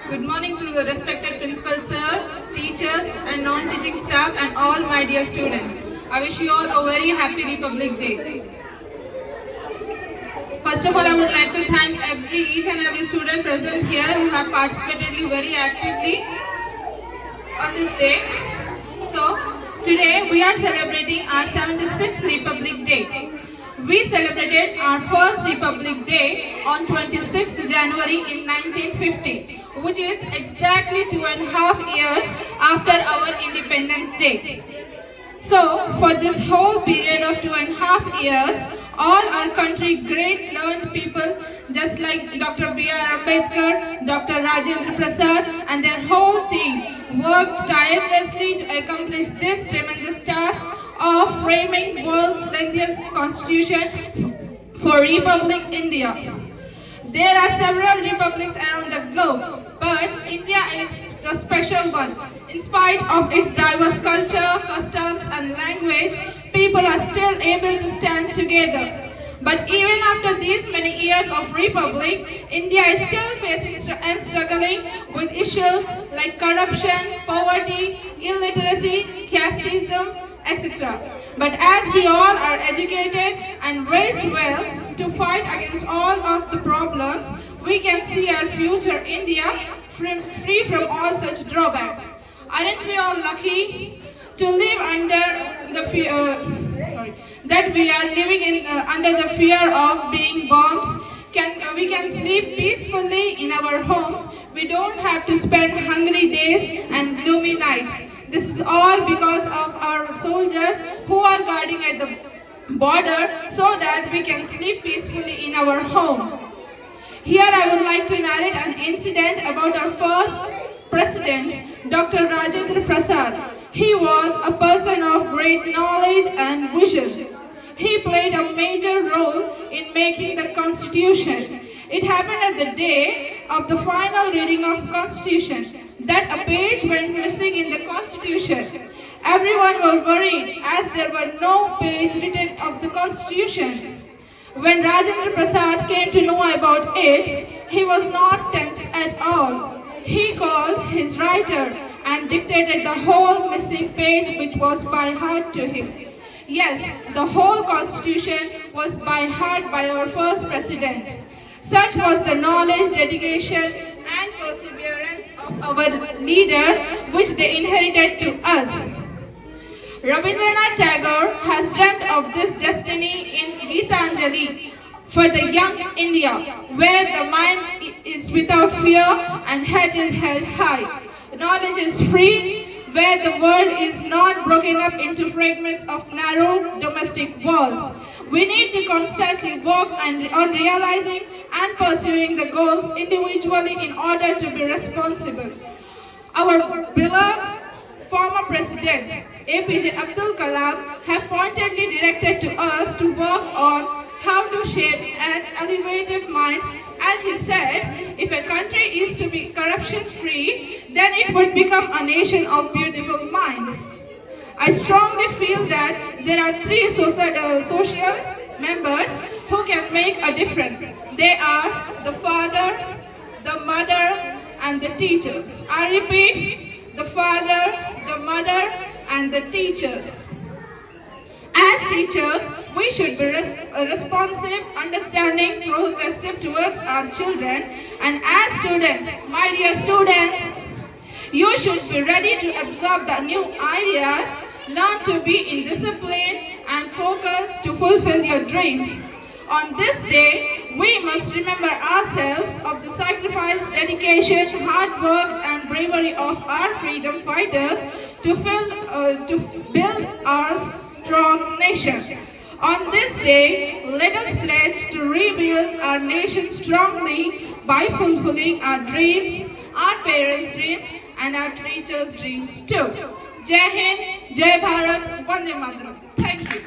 Good morning to the respected principal sir, teachers and non-teaching staff and all my dear students. I wish you all a very happy Republic Day. First of all, I would like to thank each and every student present here who have participated very actively on this day. So, today we are celebrating our 76th Republic Day. We celebrated our first Republic Day on 26th January in 1950, which is exactly 2.5 years after our Independence Day. So, for this whole period of 2.5 years, all our country great learned people just like Dr. B.R. Ambedkar, Dr. Rajendra Prasad and their whole team worked tirelessly to accomplish this tremendous task of framing world's lengthiest constitution for Republic India. There are several republics around the globe, but India is the special one. In spite of its diverse culture, customs and language, people are still able to stand together. But even after these many years of republic, India is still facing and struggling with issues like corruption, poverty, illiteracy, casteism, etc. But as we all are educated and raised well to fight against all of the problems, we can see our future India free from all such drawbacks. Aren't we all lucky to live under the fear that we are living in under the fear of being bombed? We can sleep peacefully in our homes. We don't have to spend hungry days and gloomy nights. This is all because of our soldiers who are guarding at the border so that we can sleep peacefully in our homes. Here I would like to narrate an incident about our first president, Dr. Rajendra Prasad. He was a person of great knowledge and vision. He played a major role in making the Constitution. It happened at the day of the final reading of Constitution that a page went missing in the Constitution. Everyone was worried as there were no page written of the Constitution. When Rajendra Prasad came to know about it, he was not tensed at all. He called his writer and dictated the whole missing page, which was by heart to him. Yes, the whole Constitution was by heart by our first president. Such was the knowledge, dedication and perseverance of our leader which they inherited to us. Rabindranath Tagore has dreamt of this destiny in Gitanjali for the young India, where the mind is without fear and head is held high. Knowledge is free, where the world is not broken up into fragments of narrow domestic walls. We need to constantly work on realizing and pursuing the goals individually in order to be responsible. Our beloved former president, APJ Abdul Kalam, have pointedly directed to us to work on how to shape an elevated mind, and he said, if a country is to be corruption-free, then it would become a nation of beautiful minds. I strongly feel that there are three social members who can make a difference. They are the father, the mother, and the teachers. I repeat, the father, the mother, and the teachers. As teachers, we should be responsive, understanding, progressive towards our children. And as students, my dear students, you should be ready to absorb the new ideas, learn to be in discipline and focus to fulfill your dreams. On this day, we must remember ourselves of the sacrifice, dedication, hard work and bravery of our freedom fighters to build our strong nation. On this day, let us pledge to rebuild our nation strongly by fulfilling our dreams, our parents' dreams and our teachers' dreams too. Jai Hind, Jai Bharat, Vande Mataram. Thank you.